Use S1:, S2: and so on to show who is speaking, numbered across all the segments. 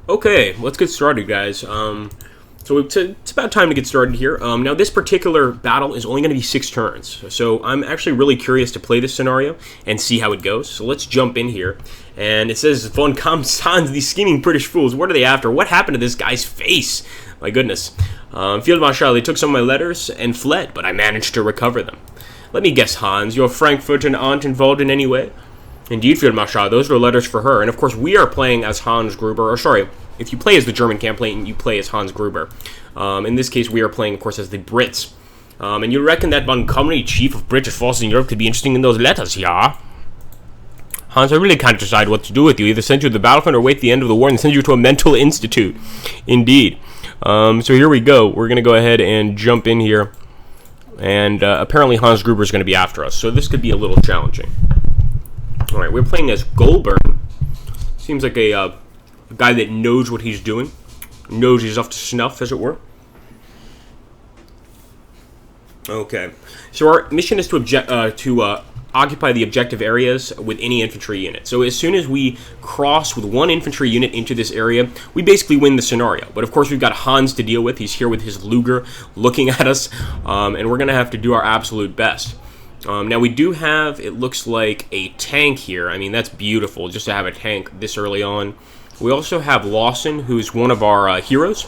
S1: Okay, let's get started, guys. So it's about time to get started here. Now, this particular battle is only going to be 6 turns, so I'm actually really curious to play this scenario and see how it goes. So let's jump in here. And it says, Von Kampf's these scheming British fools, what are they after? What happened to this guy's face? My goodness. Field Marshal, they took some of my letters and fled, but I managed to recover them. Let me guess, Hans, your Frankfurter aunt involved in any way? Indeed, Field Marshal, those are letters for her. And of course, we are playing as Hans Gruber, or sorry, if you play as the German campaign, you play as Hans Gruber. In this case, we are playing, of course, as the Brits. And you reckon that Montgomery, chief of British forces in Europe, could be interesting in those letters, yeah? Hans, I really can't decide what to do with you. Either send you to the battlefront or wait the end of the war and send you to a mental institute. Indeed. So here we go. We're going to go ahead and jump in here. And apparently Hans Gruber is going to be after us. So this could be a little challenging. All right, we're playing as Goldburn. Seems like a guy that knows what he's doing. Knows he's up to snuff, as it were. Okay. So our mission is to occupy the objective areas with any infantry unit. So as soon as we cross with one infantry unit into this area, we basically win the scenario. But of course, we've got Hans to deal with. He's here with his Luger looking at us. And we're going to have to do our absolute best. Now we do have, it looks like, a tank here. I mean, that's beautiful just to have a tank this early on. We also have Lawson, who's one of our heroes.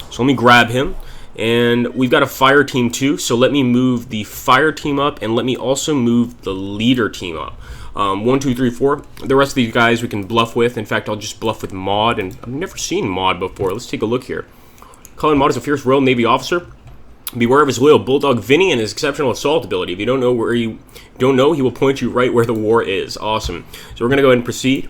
S1: So let me grab him. And we've got a fire team too, so let me move the fire team up, and let me also move the leader team up. 1, 2, 3, 4. The rest of these guys we can bluff with. In fact, I'll just bluff with Maud, and I've never seen Maud before. Let's take a look here. Colin Maud is a fierce Royal Navy officer. Beware of his loyal bulldog Vinny and his exceptional assault ability. If you don't know, he will point you right where the war is. Awesome. So we're going to go ahead and proceed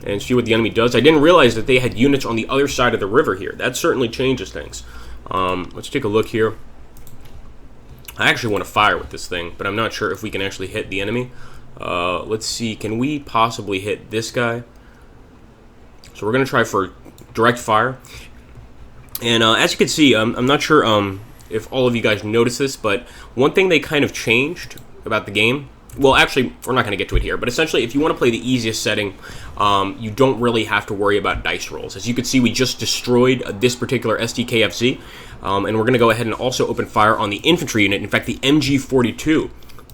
S1: and see what the enemy does. I didn't realize that they had units on the other side of the river here. That certainly changes things. Let's take a look here. I actually want to fire with this thing, but I'm not sure if we can actually hit the enemy. Let's see. Can we possibly hit this guy? So we're going to try for direct fire. And as you can see, I'm not sure if all of you guys noticed this, but one thing they kind of changed about the game, well, actually, we're not going to get to it here, but essentially, if you want to play the easiest setting, you don't really have to worry about dice rolls. As you can see, we just destroyed this particular STKFZ, and we're going to go ahead and also open fire on the infantry unit. In fact, the MG42,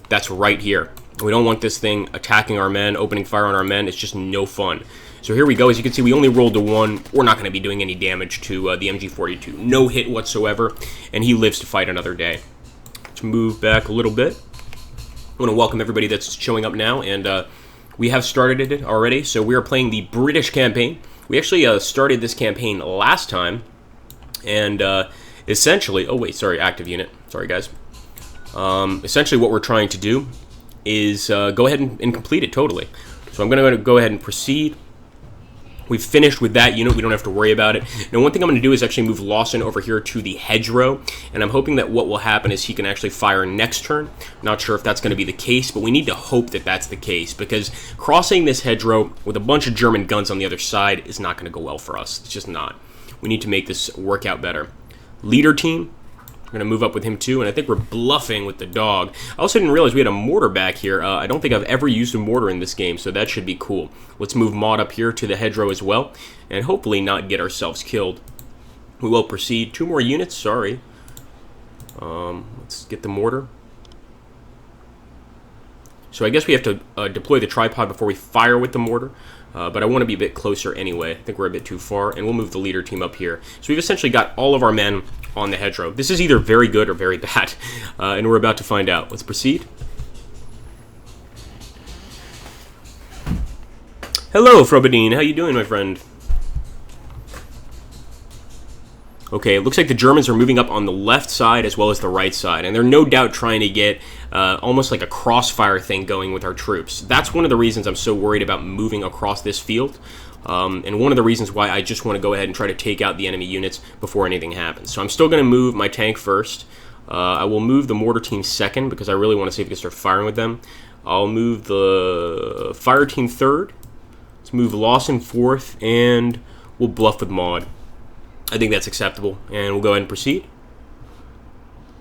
S1: that's right here. We don't want this thing attacking our men, opening fire on our men. It's just no fun. So here we go. As you can see, we only rolled a 1. We're not going to be doing any damage to the MG42. No hit whatsoever, and he lives to fight another day. Let's move back a little bit. I want to welcome everybody that's showing up now, and we have started it already. So we are playing the British campaign. We actually started this campaign last time, and essentially, oh wait, sorry, active unit. Sorry, guys. Essentially, what we're trying to do is go ahead and complete it totally. So I'm going to go ahead and proceed. We've finished with that unit. We don't have to worry about it. Now, one thing I'm going to do is actually move Lawson over here to the hedgerow, and I'm hoping that what will happen is he can actually fire next turn. Not sure if that's going to be the case, but we need to hope that that's the case, because crossing this hedgerow with a bunch of German guns on the other side is not going to go well for us. It's just not. We need to make this work out better. Leader team. We're going to move up with him too, and I think we're bluffing with the dog. I also didn't realize we had a mortar back here. I don't think I've ever used a mortar in this game, so that should be cool. Let's move Maud up here to the hedgerow as well, and hopefully not get ourselves killed. We will proceed. 2 more units, sorry. Let's get the mortar. So I guess we have to deploy the tripod before we fire with the mortar. But I want to be a bit closer anyway. I think we're a bit too far, and we'll move the leader team up here. So we've essentially got all of our men on the hedgerow. This is either very good or very bad, and we're about to find out. Let's proceed. Hello, Frobadine. How you doing, my friend? Okay, it looks like the Germans are moving up on the left side as well as the right side, and they're no doubt trying to get almost like a crossfire thing going with our troops. That's one of the reasons I'm so worried about moving across this field, and one of the reasons why I just want to go ahead and try to take out the enemy units before anything happens. So I'm still going to move my tank first. I will move the mortar team second because I really want to see if we can start firing with them. I'll move the fire team third. Let's move Lawson fourth, and we'll bluff with Maud. I think that's acceptable, and we'll go ahead and proceed.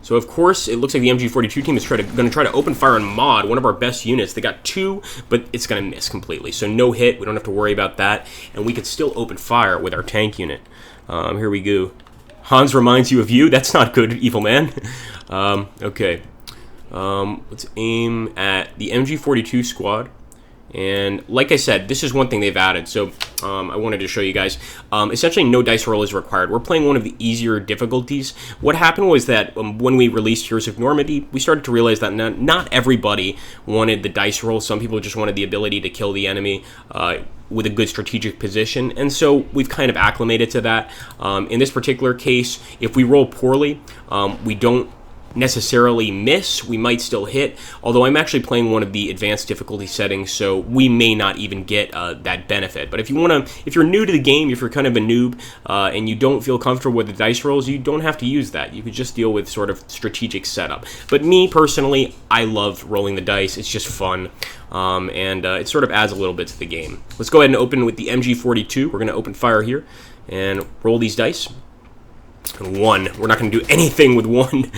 S1: So, of course, it looks like the MG42 team is going to try to open fire on Mod, one of our best units. They got 2, but it's going to miss completely. So, no hit. We don't have to worry about that. And we could still open fire with our tank unit. Here we go. Hans reminds you of you. That's not good, evil man. Okay. Let's aim at the MG42 squad. And like I said, this is one thing they've added, so I wanted to show you guys. Essentially, no dice roll is required. We're playing one of the easier difficulties. What happened was that when we released Heroes of Normandy, we started to realize that not everybody wanted the dice roll. Some people just wanted the ability to kill the enemy with a good strategic position, and so we've kind of acclimated to that. In this particular case, if we roll poorly, we don't necessarily miss. We might still hit, although I'm actually playing one of the advanced difficulty settings, so we may not even get that benefit. But if you're new to the game, if you're kind of a noob and you don't feel comfortable with the dice rolls, you don't have to use that. You could just deal with sort of strategic setup. But me personally, I love rolling the dice. It's just fun, and it sort of adds a little bit to the game. Let's go ahead and open with the MG42. We're going to open fire here and roll these dice. 1. We're not going to do anything with 1.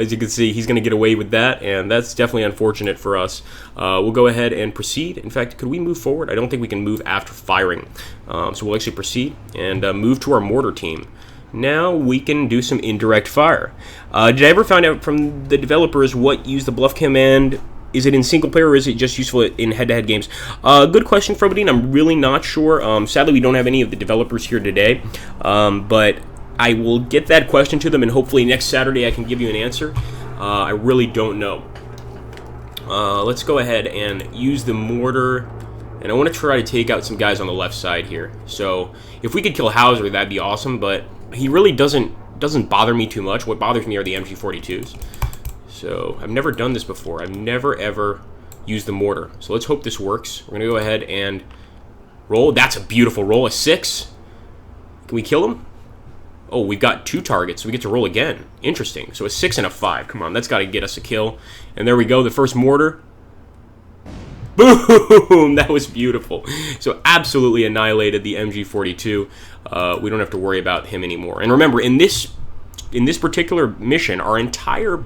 S1: As you can see, he's going to get away with that, and that's definitely unfortunate for us. We'll go ahead and proceed. In fact, could we move forward? I don't think we can move after firing. So we'll actually proceed and move to our mortar team. Now we can do some indirect fire. Did I ever find out from the developers what use the bluff command? Is it in single player or is it just useful in head-to-head games? Good question, Frobadine. I'm really not sure. Sadly, we don't have any of the developers here today, but I will get that question to them, and hopefully next Saturday I can give you an answer. I really don't know. Let's go ahead and use the mortar, and I want to try to take out some guys on the left side here. So if we could kill Hauser, that'd be awesome, but he really doesn't bother me too much. What bothers me are the MG42s. So I've never done this before. I've never, ever used the mortar. So let's hope this works. We're going to go ahead and roll. That's a beautiful roll, a 6. Can we kill him? Oh, we've got 2 targets, so we get to roll again. Interesting. So a 6 and a 5. Come on, that's got to get us a kill. And there we go, the first mortar. Boom! That was beautiful. So absolutely annihilated the MG42. We don't have to worry about him anymore. And remember, in this particular mission, our entire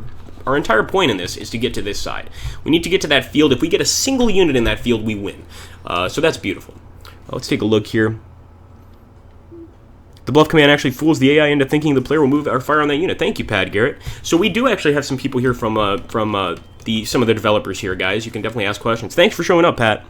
S1: point in this is to get to this side. We need to get to that field. If we get a single unit in that field, we win. So that's beautiful. Let's take a look here. The bluff command actually fools the AI into thinking the player will move or fire on that unit. Thank you, Pad Garrett. So we do actually have some people here from some of the developers here, guys. You can definitely ask questions. Thanks for showing up, Pat.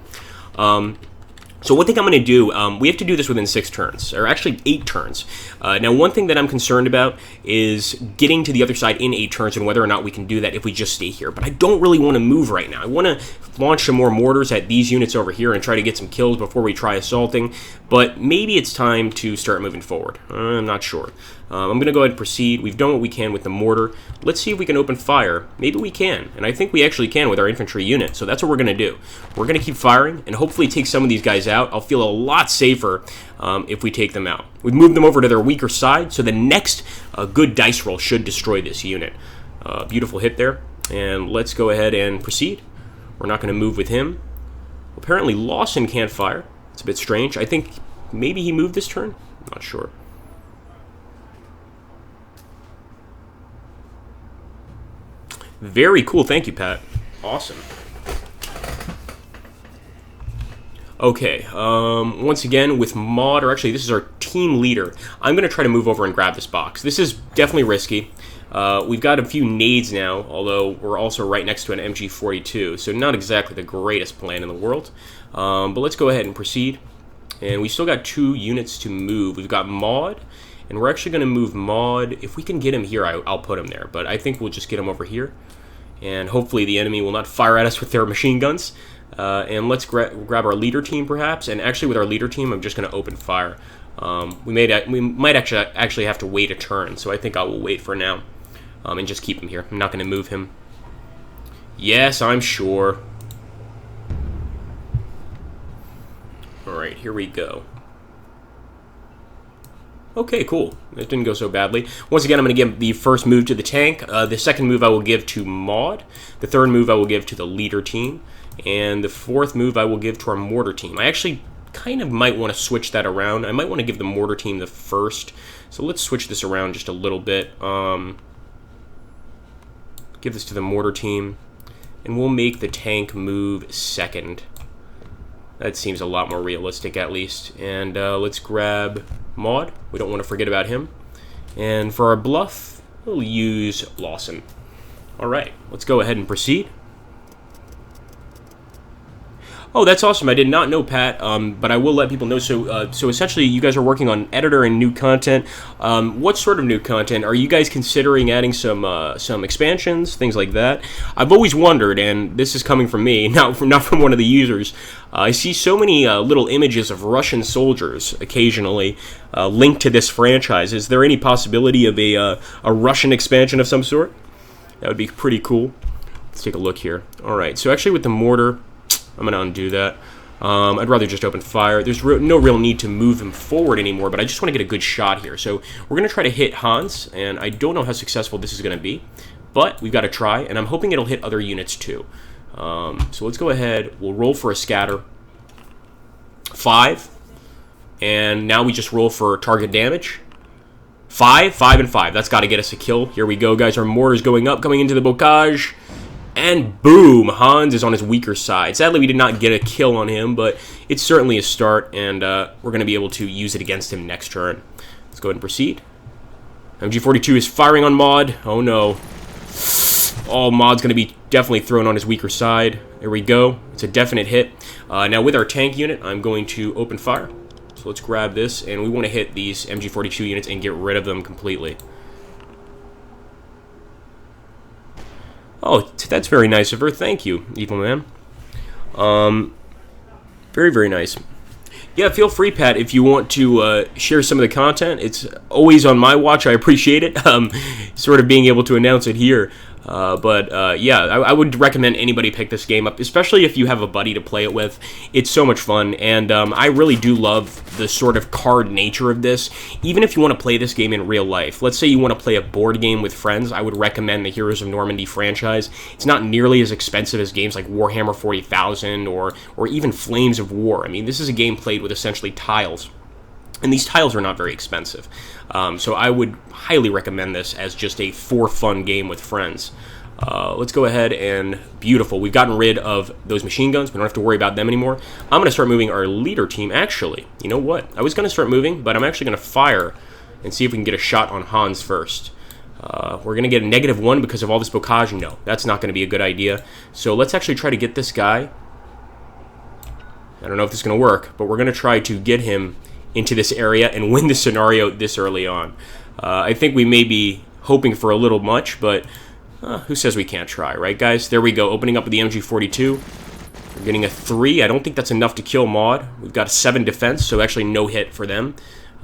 S1: So one thing I'm going to do, we have to do this within 6 turns, or actually 8 turns. Now, one thing that I'm concerned about is getting to the other side in 8 turns and whether or not we can do that if we just stay here. But I don't really want to move right now. I want to launch some more mortars at these units over here and try to get some kills before we try assaulting. But maybe it's time to start moving forward. I'm not sure. I'm going to go ahead and proceed. We've done what we can with the mortar. Let's see if we can open fire. Maybe we can, and I think we actually can with our infantry unit, so that's what we're going to do. We're going to keep firing and hopefully take some of these guys out. I'll feel a lot safer if we take them out. We've moved them over to their weaker side, so the next good dice roll should destroy this unit. Beautiful hit there, and let's go ahead and proceed. We're not going to move with him. Apparently Lawson can't fire. It's a bit strange. I think maybe he moved this turn. Not sure. Very cool. Thank you, Pat. Awesome. Okay. Once again, with Maud, or actually, this is our team leader. I'm going to try to move over and grab this box. This is definitely risky. We've got a few nades now, although we're also right next to an MG42, so not exactly the greatest plan in the world. But let's go ahead and proceed. And we still got 2 units to move. We've got Maud, and we're actually going to move Maud. If we can get him here, I'll put him there, but I think we'll just get him over here. And hopefully the enemy will not fire at us with their machine guns. And let's grab our leader team, perhaps. And actually, with our leader team, I'm just going to open fire. We might actually have to wait a turn, so I think I will wait for now and just keep him here. I'm not going to move him. Yes, I'm sure. All right, here we go. Okay, cool. It didn't go so badly. Once again, I'm going to give the first move to the tank. The second move I will give to Maud. The third move I will give to the leader team. And the fourth move I will give to our mortar team. I actually kind of might want to switch that around. I might want to give the mortar team the first. So let's switch this around just a little bit. Give this to the mortar team. And we'll make the tank move second. That seems a lot more realistic, at least. And let's grab Maud. We don't want to forget about him. And for our bluff, we'll use Lawson. All right, let's go ahead and proceed. Oh, that's awesome. I did not know, Pat, but I will let people know. So essentially, you guys are working on editor and new content. What sort of new content? Are you guys considering adding some expansions, things like that? I've always wondered, and this is coming from me, not from one of the users. I see so many little images of Russian soldiers occasionally linked to this franchise. Is there any possibility of a Russian expansion of some sort? That would be pretty cool. Let's take a look here. All right, so actually with the mortar, I'm going to undo that. I'd rather just open fire. There's no real need to move him forward anymore, but I just want to get a good shot here. So we're going to try to hit Hans, and I don't know how successful this is going to be, but we've got to try, and I'm hoping it'll hit other units too. So let's go ahead. We'll roll for a scatter. 5. And now we just roll for target damage. 5, 5, and 5. That's got to get us a kill. Here we go, guys. Our mortar's going up, coming into the bocage. And boom, Hans is on his weaker side. Sadly, we did not get a kill on him, but it's certainly a start, and we're going to be able to use it against him next turn. Let's go ahead and proceed. MG42 is firing on Maud. Oh, no. Oh, Maud's going to be definitely thrown on his weaker side. There we go. It's a definite hit. Now, with our tank unit, I'm going to open fire. So let's grab this, and we want to hit these MG42 units and get rid of them completely. Oh, that's very nice of her. Thank you, Evil Man. Very, very nice. Yeah, feel free, Pat, if you want to share some of the content. It's always on my watch. I appreciate it. Sort of being able to announce it here. Yeah, I would recommend anybody pick this game up, especially if you have a buddy to play it with. It's so much fun, and I really do love the sort of card nature of this. Even if you want to play this game in real life, let's say you want to play a board game with friends, I would recommend the Heroes of Normandy franchise. It's not nearly as expensive as games like Warhammer 40,000 or even Flames of War. I mean, this is a game played with essentially tiles. And these tiles are not very expensive. So I would highly recommend this as just a for-fun game with friends. Let's go ahead and... Beautiful. We've gotten rid of those machine guns. We don't have to worry about them anymore. I'm going to start moving our leader team. Actually, you know what? I was going to start moving, but I'm actually going to fire and see if we can get a shot on Hans first. We're going to get a -1 because of all this bocage. No, that's not going to be a good idea. So let's actually try to get this guy. I don't know if this is going to work, but we're going to try to get him into this area and win the scenario this early on. I think we may be hoping for a little much, but who says we can't try, right, guys? There we go, opening up with the MG42. We're getting a 3. I don't think that's enough to kill Maud. We've got a 7 defense, so actually no hit for them.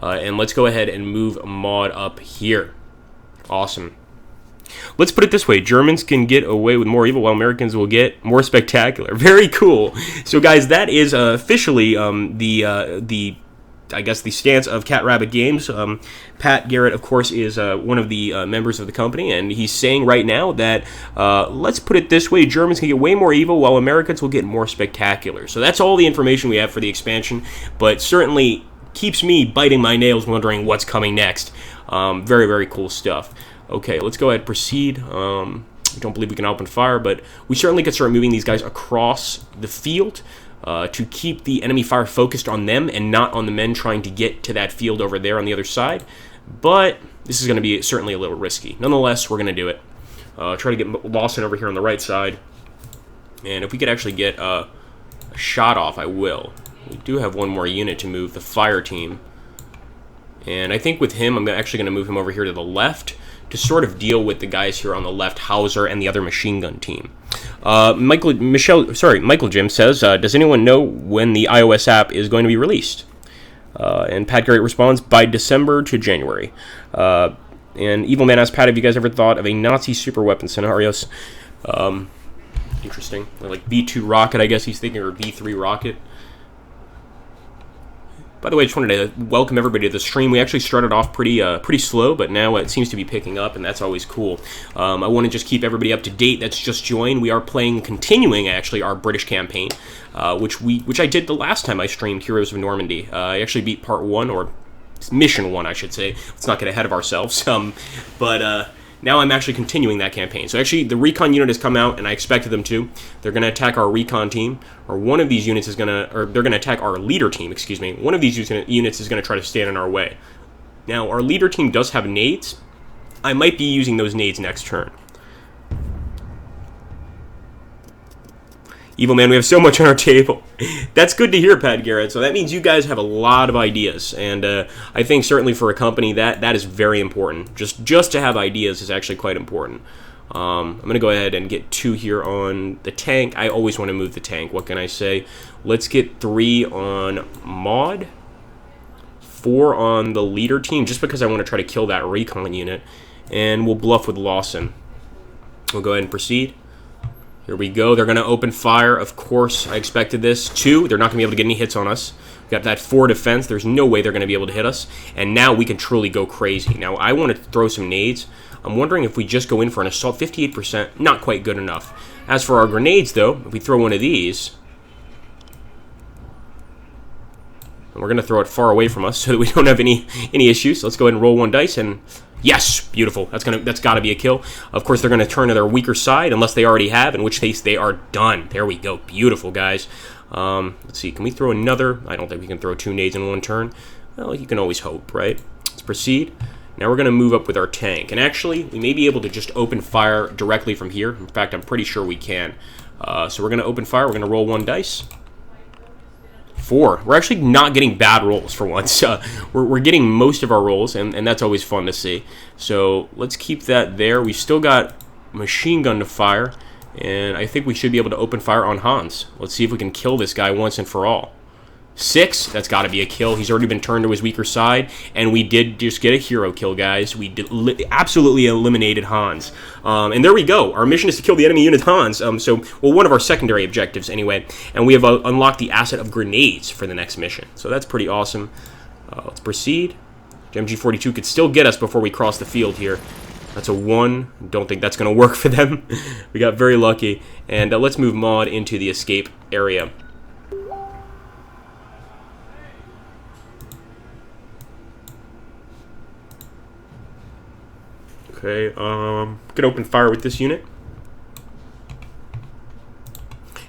S1: And let's go ahead and move Maud up here. Awesome. Let's put it this way. Germans can get away with more evil while Americans will get more spectacular. Very cool. So, guys, that is officially I guess the stance of Cat Rabbit Games. Pat Garrett, of course, is one of the members of the company, and he's saying right now that, let's put it this way, Germans can get way more evil while Americans will get more spectacular. So that's all the information we have for the expansion, but certainly keeps me biting my nails wondering what's coming next. Very, very cool stuff. Okay, let's go ahead and proceed. I don't believe we can open fire, but we certainly could start moving these guys across the field. To keep the enemy fire focused on them and not on the men trying to get to that field over there on the other side. But this is going to be certainly a little risky. Nonetheless, we're going to do it. Try to get Lawson over here on the right side. And if we could actually get a shot off, I will. We do have one more unit to move, the fire team. And I think with him, I'm actually going to move him over here to the left to sort of deal with the guys here on the left, Hauser and the other machine gun team. Michael Jim says, does anyone know when the iOS app is going to be released? And Pat Garrett responds, by December to January. And Evil Man asks, Pat, have you guys ever thought of a Nazi super weapon scenarios? Interesting. Like B2 rocket, I guess he's thinking, or B3 rocket. By the way, I just wanted to welcome everybody to the stream. We actually started off pretty slow, but now it seems to be picking up, and that's always cool. I want to just keep everybody up to date that's just joined. We are continuing actually our British campaign, which I did the last time I streamed Heroes of Normandy. I actually beat Part 1, or Mission 1, I should say. Let's not get ahead of ourselves. now I'm actually continuing that campaign. So actually, the recon unit has come out, and I expected them to. They're going to attack our recon team, or one of these units is going to, or they're going to attack our leader team, excuse me. One of these units is going to try to stand in our way. Now, our leader team does have nades. I might be using those nades next turn. Evil man, we have so much on our table. That's good to hear, Pat Garrett. So that means you guys have a lot of ideas, and I think certainly for a company that is very important. Just to have ideas is actually quite important. I'm going to go ahead and get 2 here on the tank. I always want to move the tank. What can I say? Let's get 3 on Maud, 4 on the leader team, just because I want to try to kill that recon unit, and we'll bluff with Lawson. We'll go ahead and proceed. Here we go. They're going to open fire. Of course, I expected this. 2, they're not going to be able to get any hits on us. We got that 4 defense. There's no way they're going to be able to hit us. And now we can truly go crazy. Now, I want to throw some nades. I'm wondering if we just go in for an assault. 58%, not quite good enough. As for our grenades, though, if we throw one of these, and we're going to throw it far away from us so that we don't have any issues. So let's go ahead and roll 1 dice, and yes, beautiful. That's got to be a kill. Of course, they're going to turn to their weaker side, unless they already have, in which case they are done. There we go. Beautiful, guys. Let's see. Can we throw another? I don't think we can throw 2 nades in 1 turn. Well, you can always hope, right? Let's proceed. Now we're going to move up with our tank. And actually, we may be able to just open fire directly from here. In fact, I'm pretty sure we can. So we're going to open fire. We're going to roll 1 dice. 4. We're actually not getting bad rolls for once. We're getting most of our rolls, and that's always fun to see. So let's keep that there. We've still got machine gun to fire, and I think we should be able to open fire on Hans. Let's see if we can kill this guy once and for all. 6, that's got to be a kill. He's already been turned to his weaker side, and we did just get a hero kill, guys. We absolutely eliminated Hans. And there we go. Our mission is to kill the enemy unit Hans. Well, one of our secondary objectives, anyway. And we have unlocked the asset of grenades for the next mission. So that's pretty awesome. Let's proceed. MG42 could still get us before we cross the field here. That's a 1. Don't think that's going to work for them. We got very lucky. And let's move Maud into the escape area. Okay, can open fire with this unit.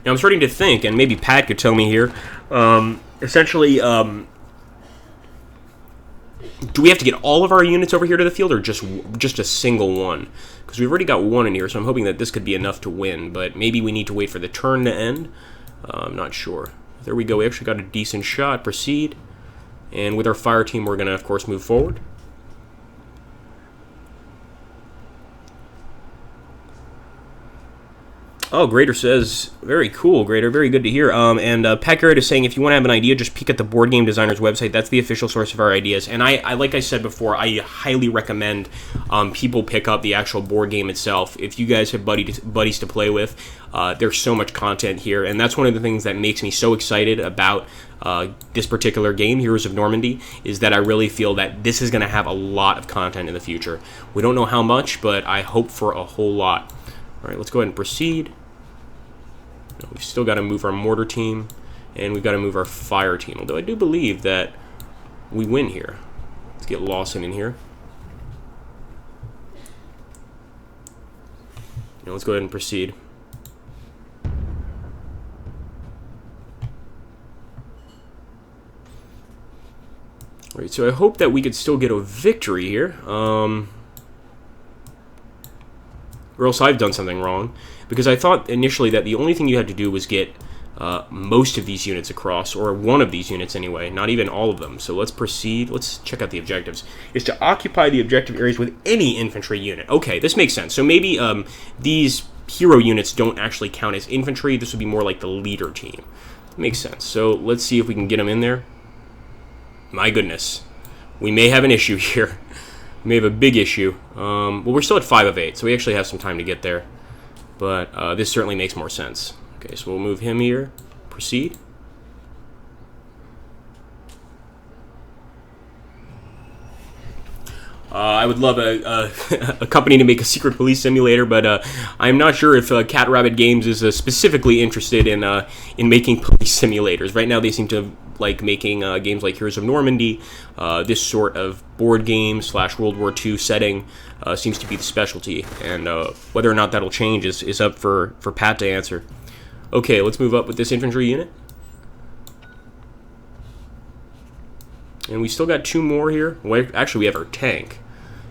S1: Now I'm starting to think, and maybe Pat could tell me here, essentially, do we have to get all of our units over here to the field, or just a single one? Because we've already got 1 in here, so I'm hoping that this could be enough to win, but maybe we need to wait for the turn to end. I'm not sure. There we go, we actually got a decent shot. Proceed. And with our fire team, we're going to, of course, move forward. Oh, Grader says, very cool, Grader, very good to hear. And Pat Garrett is saying, if you want to have an idea, just peek at the Board Game Designer's website. That's the official source of our ideas. And I like I said before, I highly recommend people pick up the actual board game itself. If you guys have buddies to play with, there's so much content here. And that's one of the things that makes me so excited about this particular game, Heroes of Normandy, is that I really feel that this is going to have a lot of content in the future. We don't know how much, but I hope for a whole lot. All right, let's go ahead and proceed. We've still got to move our mortar team, and we've got to move our fire team, although I do believe that we win here. Let's get Lawson in here. Now let's go ahead and proceed. All right, so I hope that we could still get a victory here. Or else I've done something wrong. Because I thought initially that the only thing you had to do was get most of these units across, or one of these units anyway, not even all of them. So let's proceed. Let's check out the objectives. Is to occupy the objective areas with any infantry unit. Okay, this makes sense. So maybe these hero units don't actually count as infantry. This would be more like the leader team. Makes sense. So let's see if we can get them in there. My goodness. We may have an issue here. We may have a big issue. Well, we're still at 5 of 8, so we actually have some time to get there. But this certainly makes more sense. Okay, so we'll move him here. Proceed. I would love a company to make a secret police simulator, but I'm not sure if Cat Rabbit Games is specifically interested in making police simulators. Right now, they seem to like making games like Heroes of Normandy. This sort of board game / World War II setting seems to be the specialty, and whether or not that'll change is up for Pat to answer. Okay, let's move up with this infantry unit. And we still got 2 more here. Well, actually, we have our tank.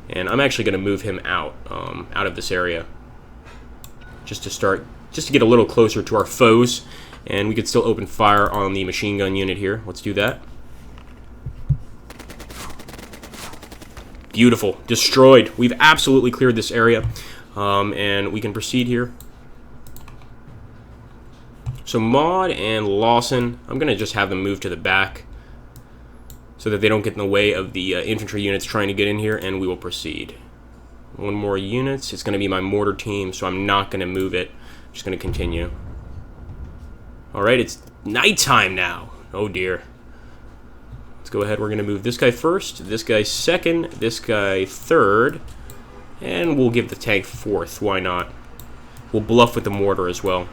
S1: And I'm actually going to move him out of this area. Just to get a little closer to our foes. And we could still open fire on the machine gun unit here. Let's do that. Beautiful. Destroyed. We've absolutely cleared this area. And we can proceed here. So Maud and Lawson, I'm going to just have them move to the back, so that they don't get in the way of the infantry units trying to get in here, and we will proceed. 1 more units. It's going to be my mortar team, so I'm not going to move it. I'm just going to continue. Alright, it's nighttime now. Oh dear. Let's go ahead. We're going to move this guy first, this guy second, this guy third, and we'll give the tank 4th. Why not? We'll bluff with the mortar as well.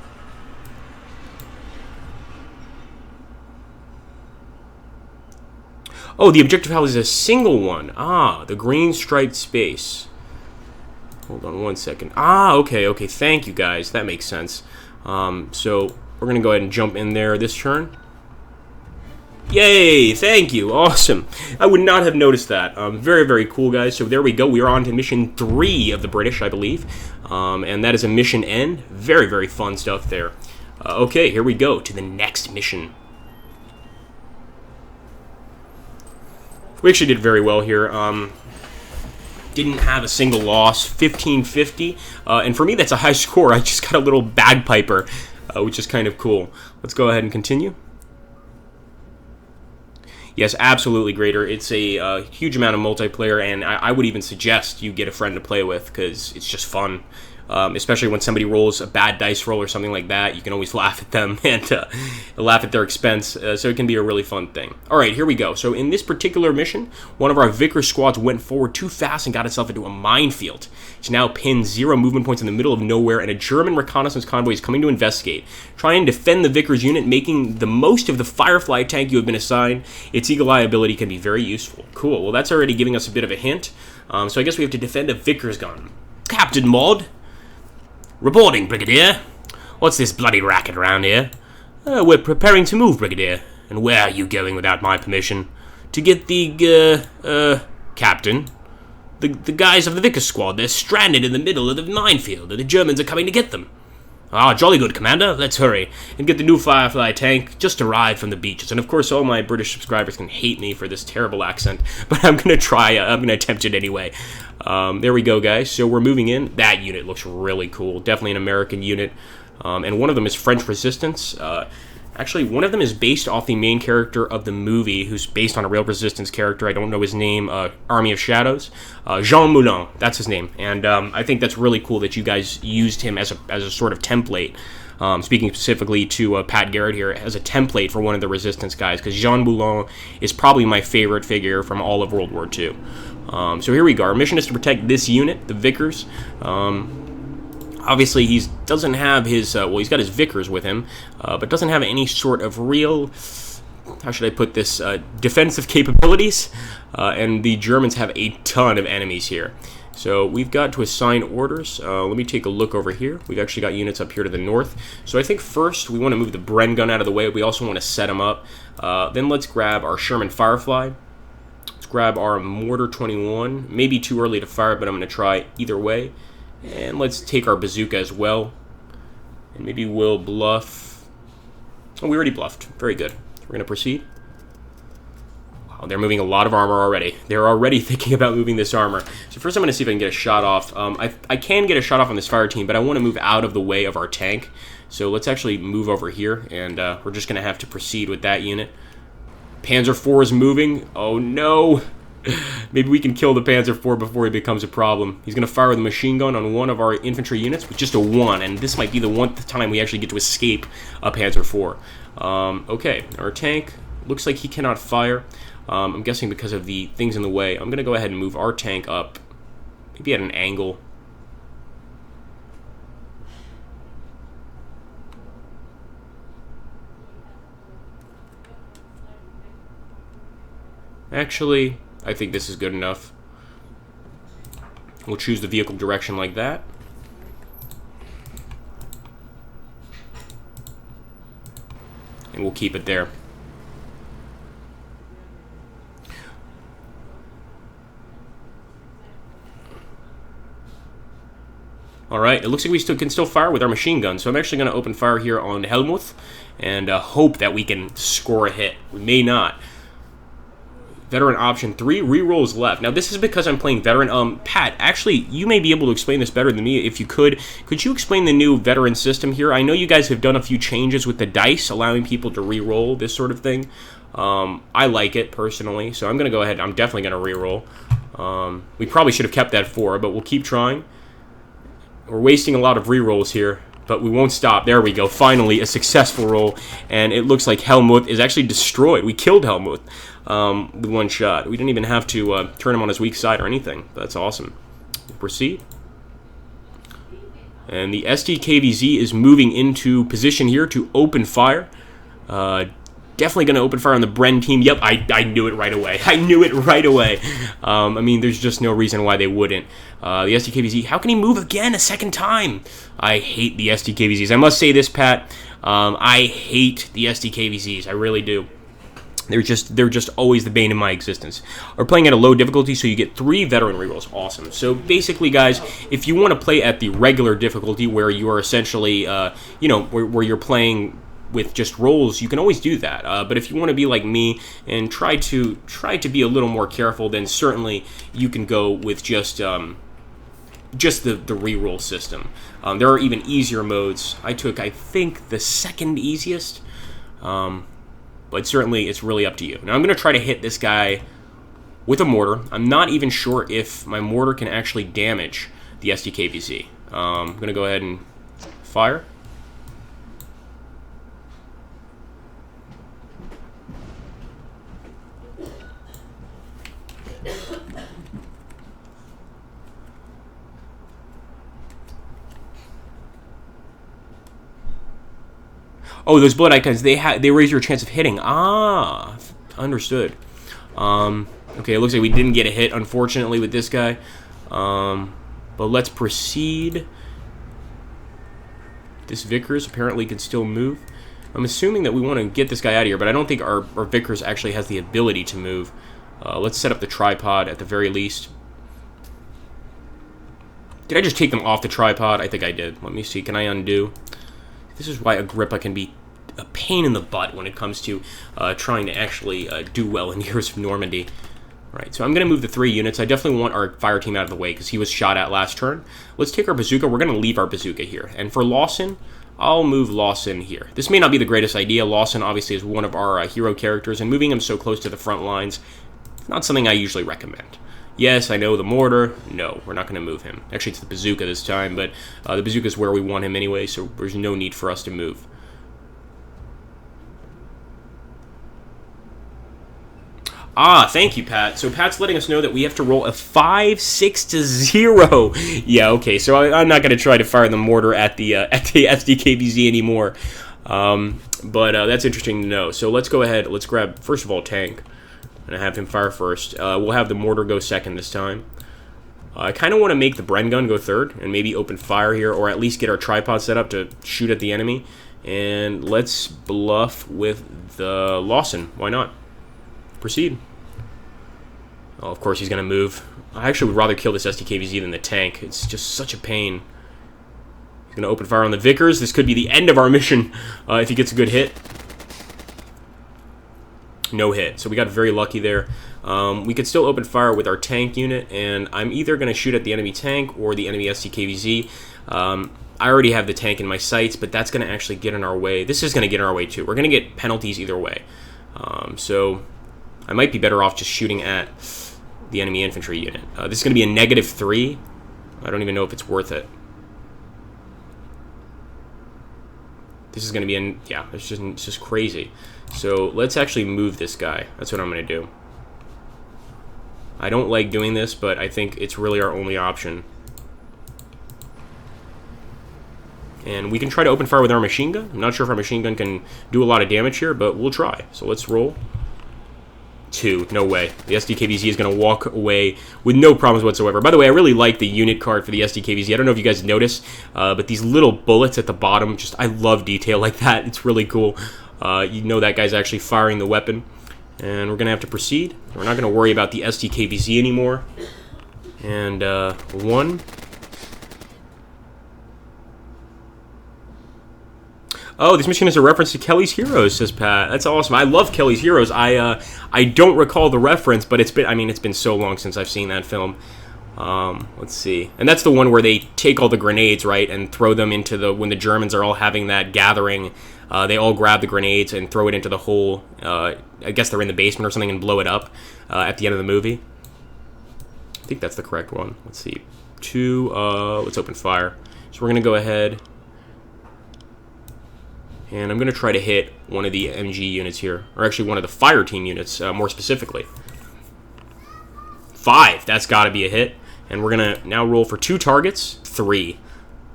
S1: Oh, the objective house is a single one. Ah, the green striped space. Hold on 1 second. Ah, okay. Thank you, guys. That makes sense. So we're going to go ahead and jump in there this turn. Yay! Thank you. Awesome. I would not have noticed that. Very, very cool, guys. So there we go. We are on to mission 3 of the British, I believe. And that is a mission N. Very, very fun stuff there. Okay, here we go to the next mission. We actually did very well here. Didn't have a single loss, 1550. And for me, that's a high score. I just got a little bagpiper, which is kind of cool. Let's go ahead and continue. Yes, absolutely greater. It's a huge amount of multiplayer, and I would even suggest you get a friend to play with, because it's just fun. Especially when somebody rolls a bad dice roll or something like that, you can always laugh at them and laugh at their expense, so it can be a really fun thing. Alright, here we go. So in this particular mission, one of our Vickers squads went forward too fast and got itself into a minefield. It's now pinned 0 movement points in the middle of nowhere, and a German reconnaissance convoy is coming to investigate. Try and defend the Vickers unit, making the most of the Firefly tank you have been assigned. Its Eagle Eye ability can be very useful. Cool, well that's already giving us a bit of a hint. So I guess we have to defend a Vickers gun. Captain Maud. Reporting, Brigadier. What's this bloody racket around here? We're preparing to move, Brigadier. And where are you going without my permission? To get the, Captain. The guys of the Vickers squad. They're stranded in the middle of the minefield, and the Germans are coming to get them. Ah, jolly good, Commander. Let's hurry and get the new Firefly tank just arrived from the beaches. And of course, all my British subscribers can hate me for this terrible accent, but I'm going to try. I'm going to attempt it anyway. There we go, guys. So we're moving in. That unit looks really cool. Definitely an American unit. And one of them is French Resistance. Actually, one of them is based off the main character of the movie, who's based on a real Resistance character. I don't know his name. Army of Shadows. Jean Moulin, that's his name. And I think that's really cool that you guys used him as a sort of template. Speaking specifically to Pat Garrett here, as a template for one of the Resistance guys, because Jean Moulin is probably my favorite figure from all of World War II. So here we go. Our mission is to protect this unit, the Vickers. Obviously, he doesn't have his, well, he's got his Vickers with him, but doesn't have any sort of real, how should I put this, defensive capabilities, and the Germans have a ton of enemies here. So we've got to assign orders. Let me take a look over here. We've actually got units up here to the north. So I think first we want to move the Bren gun out of the way. We also want to set them up. Then let's grab our Sherman Firefly. Let's grab our Mortar 21. Maybe too early to fire, but I'm going to try either way. And let's take our bazooka as well. And maybe we'll bluff. Oh, we already bluffed. Very good. We're going to proceed. Wow, they're moving a lot of armor already. They're already thinking about moving this armor. So first I'm going to see if I can get a shot off. I can get a shot off on this fire team, but I want to move out of the way of our tank. So let's actually move over here, and we're just going to have to proceed with that unit. Panzer IV is moving. Oh, no. Maybe we can kill the Panzer IV before he becomes a problem. He's going to fire with a machine gun on one of our infantry units with just a 1, and this might be the 1th time we actually get to escape a Panzer IV. Okay, our tank Looks like he cannot fire. I'm guessing because of the things in the way. I'm going to go ahead and move our tank up, maybe at an angle. Actually, I think this is good enough. We'll choose the vehicle direction like that. And we'll keep it there. Alright, it looks like we can still fire with our machine gun, so I'm actually going to open fire here on Helmuth and hope that we can score a hit. We may not. Veteran option 3, rerolls left. Now, this is because I'm playing veteran. Pat, actually, you may be able to explain this better than me if you could. Could you explain the new veteran system here? I know you guys have done a few changes with the dice, allowing people to reroll, this sort of thing. I like it, personally, so I'm going to go ahead. I'm definitely going to reroll. We probably should have kept that 4, but we'll keep trying. We're wasting a lot of rerolls here, but we won't stop. There we go. Finally, a successful roll, and it looks like Helmuth is actually destroyed. We killed Helmuth. With one shot. We didn't even have to turn him on his weak side or anything. That's awesome. We'll proceed. And the SDKVZ is moving into position here to open fire. Definitely going to open fire on the Bren team. Yep, I knew it right away. I knew it right away. I mean, there's just no reason why they wouldn't. The SDKVZ, how can he move again a second time? I hate the SDKVZs. I must say this, Pat. I hate the SDKVZs. I really do. They're just always the bane of my existence. We're playing at a low difficulty, so you get 3 veteran rerolls. Awesome. So basically, guys, if you want to play at the regular difficulty, where you are essentially, where you're playing with just rolls, you can always do that. But if you want to be like me and try to be a little more careful, then certainly you can go with just the reroll system. There are even easier modes. I took, I think, the second easiest. But certainly, it's really up to you. Now, I'm going to try to hit this guy with a mortar. I'm not even sure if my mortar can actually damage the SDKVZ. I'm going to go ahead and fire. Oh, those blood icons, they raise your chance of hitting. Ah, understood. Okay, it looks like we didn't get a hit, unfortunately, with this guy. But let's proceed. This Vickers apparently can still move. I'm assuming that we want to get this guy out of here, but I don't think our Vickers actually has the ability to move. Let's set up the tripod at the very least. Did I just take them off the tripod? I think I did. Let me see. Can I undo? This is why Agrippa can be a pain in the butt when it comes to trying to actually do well in Years of Normandy. Right, so I'm going to move the 3 units. I definitely want our fire team out of the way because he was shot at last turn. Let's take our bazooka. We're going to leave our bazooka here. And for Lawson, I'll move Lawson here. This may not be the greatest idea. Lawson obviously is one of our hero characters, and moving him so close to the front lines, not something I usually recommend. Yes, I know the mortar. No, we're not going to move him. Actually, it's the bazooka this time, but the bazooka is where we want him anyway, so there's no need for us to move. Ah, thank you, Pat. So Pat's letting us know that we have to roll a 5-6-0. Yeah, okay. So I'm not going to try to fire the mortar at the SDKVZ anymore. But that's interesting to know. So let's go ahead. Let's grab, first of all, tank. And have him fire first. We'll have the mortar go second this time. I kind of want to make the Bren gun go third and maybe open fire here, or at least get our tripod set up to shoot at the enemy. And let's bluff with the Lawson. Why not? Proceed. Oh, of course he's going to move. I actually would rather kill this SDKVZ than the tank. It's just such a pain. He's going to open fire on the Vickers. This could be the end of our mission if he gets a good hit. No hit. So we got very lucky there. We could still open fire with our tank unit, and I'm either going to shoot at the enemy tank or the enemy SDKVZ. I already have the tank in my sights, but that's going to actually get in our way. This is going to get in our way too. We're going to get penalties either way. So I might be better off just shooting at the enemy infantry unit. This is going to be a -3. I don't even know if it's worth it. This is going to be yeah, it's just crazy. So let's actually move this guy. That's what I'm going to do. I don't like doing this, but I think it's really our only option. And we can try to open fire with our machine gun. I'm not sure if our machine gun can do a lot of damage here, but we'll try. So let's roll. 2. No way. The SDKVZ is going to walk away with no problems whatsoever. By the way, I really like the unit card for the SDKVZ. I don't know if you guys noticed, but these little bullets at the bottom, I love detail like that. It's really cool. You know that guy's actually firing the weapon. And we're going to have to proceed. We're not going to worry about the SDKVZ anymore. And 1. Oh, this mission is a reference to Kelly's Heroes, says Pat. That's awesome. I love Kelly's Heroes. I don't recall the reference, but it's been so long since I've seen that film. Let's see. And that's the one where they take all the grenades, right, and throw them into when the Germans are all having that gathering. They all grab the grenades and throw it into the hole. I guess they're in the basement or something and blow it up at the end of the movie. I think that's the correct one. Let's see. 2, let's open fire. So we're going to go ahead. And I'm going to try to hit one of the MG units here. Or actually one of the fire team units, more specifically. 5. That's got to be a hit. And we're going to now roll for 2 targets. 3.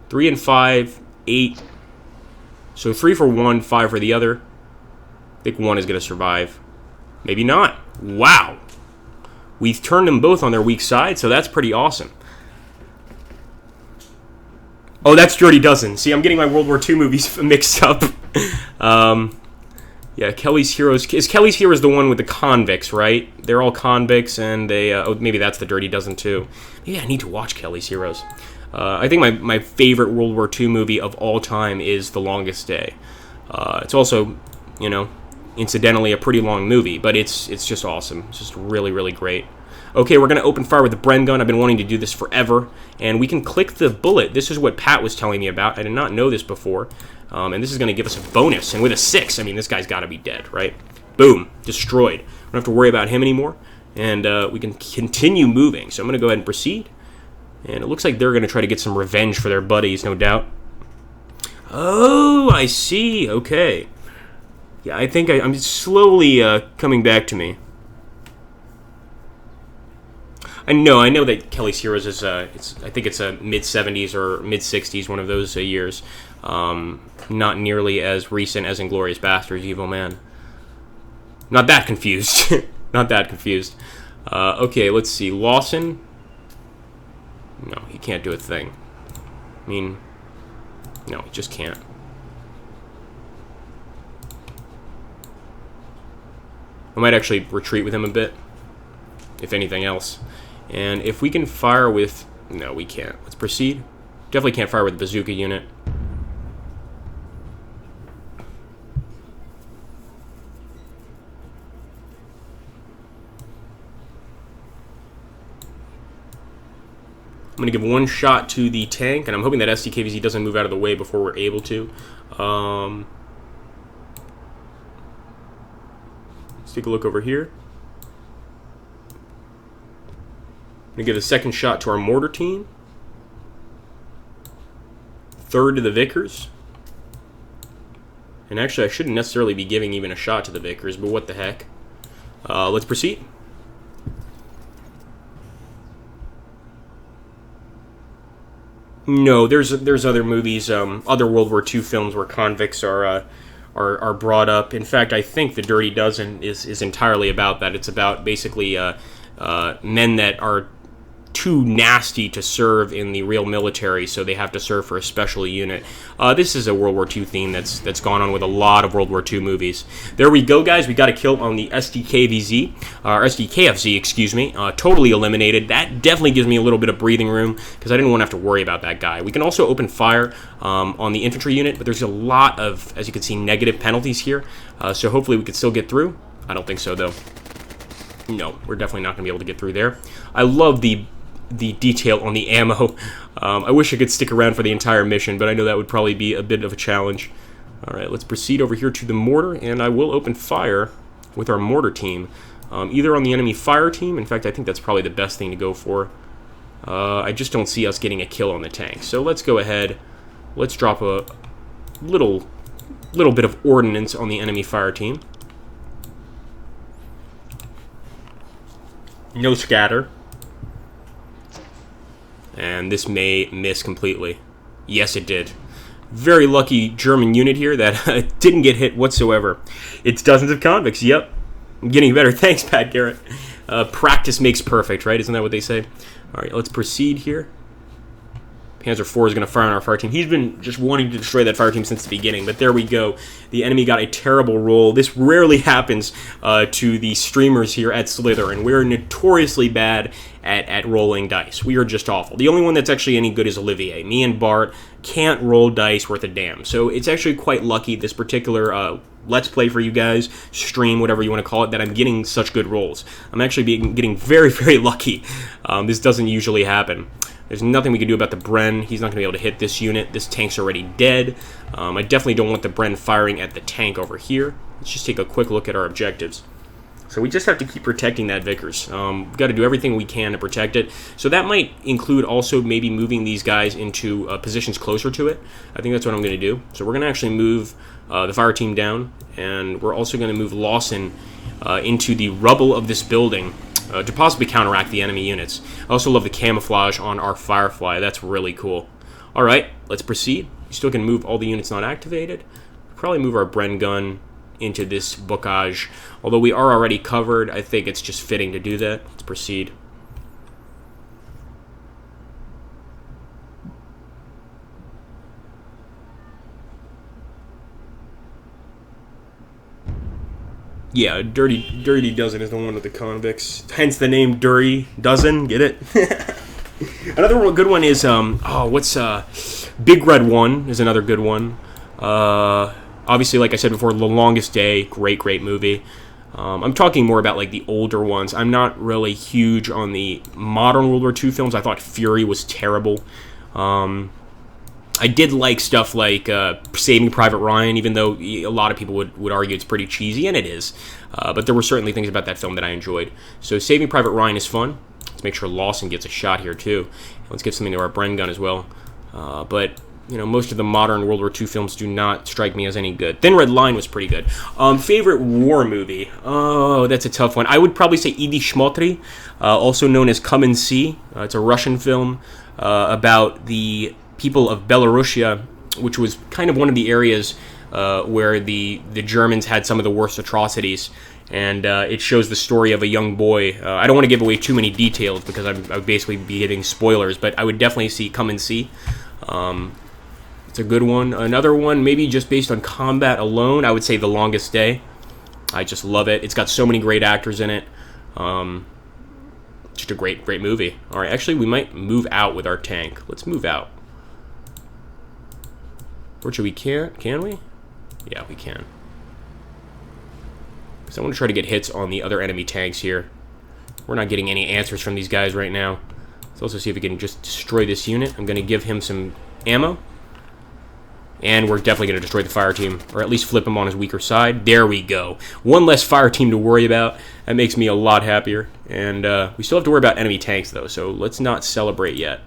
S1: 3 and 5. 8. So 3 for one, 5 for the other. I think 1 is going to survive. Maybe not. Wow. We've turned them both on their weak side, so that's pretty awesome. Oh, that's Dirty Dozen. See, I'm getting my World War II movies mixed up. Yeah, Kelly's Heroes. Is Kelly's Heroes the one with the convicts, right? They're all convicts, and they... oh, maybe that's the Dirty Dozen, too. Maybe I need to watch Kelly's Heroes. I think my favorite World War II movie of all time is The Longest Day. It's also, you know, incidentally a pretty long movie, but it's just awesome. It's just really, really great. Okay, we're going to open fire with the Bren gun. I've been wanting to do this forever. And we can click the bullet. This is what Pat was telling me about. I did not know this before. And this is going to give us a bonus. And with a 6, I mean, this guy's got to be dead, right? Boom. Destroyed. We don't have to worry about him anymore. And we can continue moving. So I'm going to go ahead and proceed. And it looks like they're going to try to get some revenge for their buddies, no doubt. Oh, I see. Okay. Yeah, I think I'm slowly coming back to me. I know that Kelly's Heroes is I think it's a mid-70s or mid-60s, one of those years. Not nearly as recent as Inglourious Basterds, Evil Man. Not that confused. Not that confused. Okay, let's see. Lawson. No, he can't do a thing. I mean, no, he just can't. I might actually retreat with him a bit, if anything else. And if we can fire with... No, we can't. Let's proceed. Definitely can't fire with the bazooka unit. I'm going to give one shot to the tank, and I'm hoping that SDKVZ doesn't move out of the way before we're able to. Let's take a look over here. I'm going to give a second shot to our mortar team. Third to the Vickers. And actually, I shouldn't necessarily be giving even a shot to the Vickers, but what the heck. Let's proceed. No, there's other movies, other World War II films where convicts are brought up. In fact, I think The Dirty Dozen is entirely about that. It's about basically men that are too nasty to serve in the real military, so they have to serve for a special unit. This is a World War II theme that's gone on with a lot of World War II movies. There we go, guys. We got a kill on the SDKVZ, or SDKFZ, excuse me. Totally eliminated. That definitely gives me a little bit of breathing room, because I didn't want to have to worry about that guy. We can also open fire on the infantry unit, but there's a lot of, as you can see, negative penalties here, so hopefully we could still get through. I don't think so, though. No, we're definitely not going to be able to get through there. I love the detail on the ammo. I wish I could stick around for the entire mission, but I know that would probably be a bit of a challenge. Alright, let's proceed over here to the mortar, and I will open fire with our mortar team. Either on the enemy fire team, in fact I think that's probably the best thing to go for. I just don't see us getting a kill on the tank. So let's go ahead, let's drop a little little bit of ordnance on the enemy fire team. No scatter. And this may miss completely. Yes, it did. Very lucky German unit here that didn't get hit whatsoever. It's dozens of convicts. Yep. I'm getting better. Thanks, Pat Garrett. Practice makes perfect, right? Isn't that what they say? All right, let's proceed here. Panzer IV is going to fire on our fire team. He's been just wanting to destroy that fire team since the beginning, but there we go. The enemy got a terrible roll. This rarely happens to the streamers here at Slytherin. We're notoriously bad at rolling dice. We are just awful. The only one that's actually any good is Olivier. Me and Bart can't roll dice worth a damn. So it's actually quite lucky, this particular Let's Play for you guys, stream, whatever you want to call it, that I'm getting such good rolls. I'm actually getting very, very lucky. This doesn't usually happen. There's nothing we can do about the Bren. He's not going to be able to hit this unit. This tank's already dead. I definitely don't want the Bren firing at the tank over here. Let's just take a quick look at our objectives. So we just have to keep protecting that Vickers. We've got to do everything we can to protect it. So that might include also maybe moving these guys into positions closer to it. I think that's what I'm going to do. So we're going to actually move the fire team down, and we're also going to move Lawson into the rubble of this building to possibly counteract the enemy units. I also love the camouflage on our Firefly. That's really cool. All right, let's proceed. You still can move all the units not activated. Probably move our Bren gun into this bocage. Although we are already covered, I think it's just fitting to do that. Let's proceed. Yeah, Dirty Dozen is the one with the convicts. Hence the name Dirty Dozen. Get it? Another good one is Big Red One is another good one. Obviously, like I said before, The Longest Day, great movie. I'm talking more about like the older ones. I'm not really huge on the modern World War II films. I thought Fury was terrible. I did like stuff like Saving Private Ryan, even though a lot of people would argue it's pretty cheesy, and it is. But there were certainly things about that film that I enjoyed. So Saving Private Ryan is fun. Let's make sure Lawson gets a shot here, too. Let's get something to our Bren gun as well. But, you know, most of the modern World War II films do not strike me as any good. Thin Red Line was pretty good. Favorite war movie? Oh, that's a tough one. I would probably say Idi Shmotry, also known as Come and See. It's a Russian film about the people of Belarusia, which was kind of one of the areas where the Germans had some of the worst atrocities, and it shows the story of a young boy. I don't want to give away too many details because I would basically be giving spoilers, but I would definitely Come and See. It's a good one. Another one, maybe just based on combat alone, I would say The Longest Day. I just love it. It's got so many great actors in it. Just a great movie. All right, actually, we might move out with our tank. Let's move out. Fortunately, we can't. Can we? Yeah, we can. Because I want to try to get hits on the other enemy tanks here. We're not getting any answers from these guys right now. Let's also see if we can just destroy this unit. I'm going to give him some ammo. And we're definitely going to destroy the fire team, or at least flip him on his weaker side. There we go. One less fire team to worry about. That makes me a lot happier. And we still have to worry about enemy tanks, though, so let's not celebrate yet.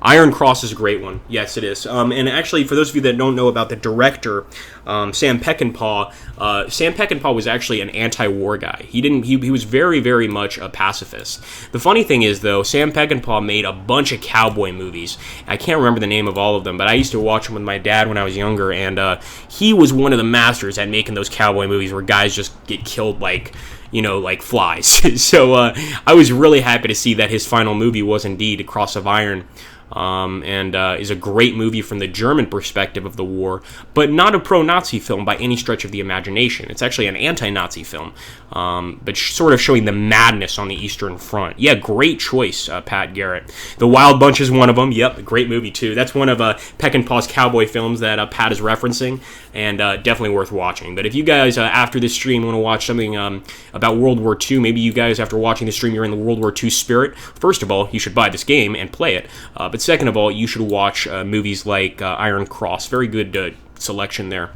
S1: Iron Cross is a great one. Yes, it is. And actually, for those of you that don't know about the director, Sam Peckinpah, Sam Peckinpah was actually an anti-war guy. He was very, very much a pacifist. The funny thing is, though, Sam Peckinpah made a bunch of cowboy movies. I can't remember the name of all of them, but I used to watch them with my dad when I was younger, and he was one of the masters at making those cowboy movies where guys just get killed like flies. So I was really happy to see that his final movie was indeed Cross of Iron. And is a great movie from the German perspective of the war, but not a pro-Nazi film by any stretch of the imagination. It's actually an anti-Nazi film, but sort of showing the madness on the Eastern Front. Yeah, great choice, Pat Garrett. The Wild Bunch is one of them. Yep, great movie too. That's one of Peckinpah's cowboy films that Pat is referencing, and definitely worth watching. But if you guys, after this stream, want to watch something about World War II, maybe you guys, after watching the stream, you're in the World War II spirit, first of all, you should buy this game and play it. But second of all, you should watch movies like Iron Cross. Very good selection there.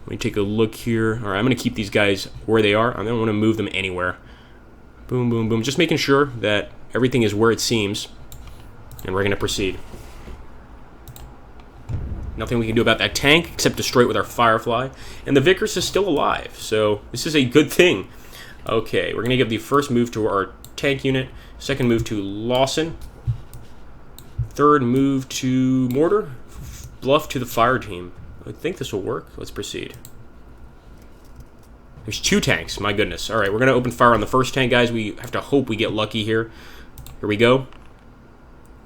S1: Let me take a look here. All right, I'm going to keep these guys where they are. I don't want to move them anywhere. Boom, boom, boom. Just making sure that everything is where it seems. And we're going to proceed. Nothing we can do about that tank except destroy it with our Firefly. And the Vickers is still alive, so this is a good thing. Okay, we're going to give the first move to our tank unit, second move to Lawson, third move to Mortar, bluff to the fire team. I think this will work. Let's proceed. There's 2 tanks, my goodness. All right, we're going to open fire on the first tank, guys. We have to hope we get lucky here. Here we go.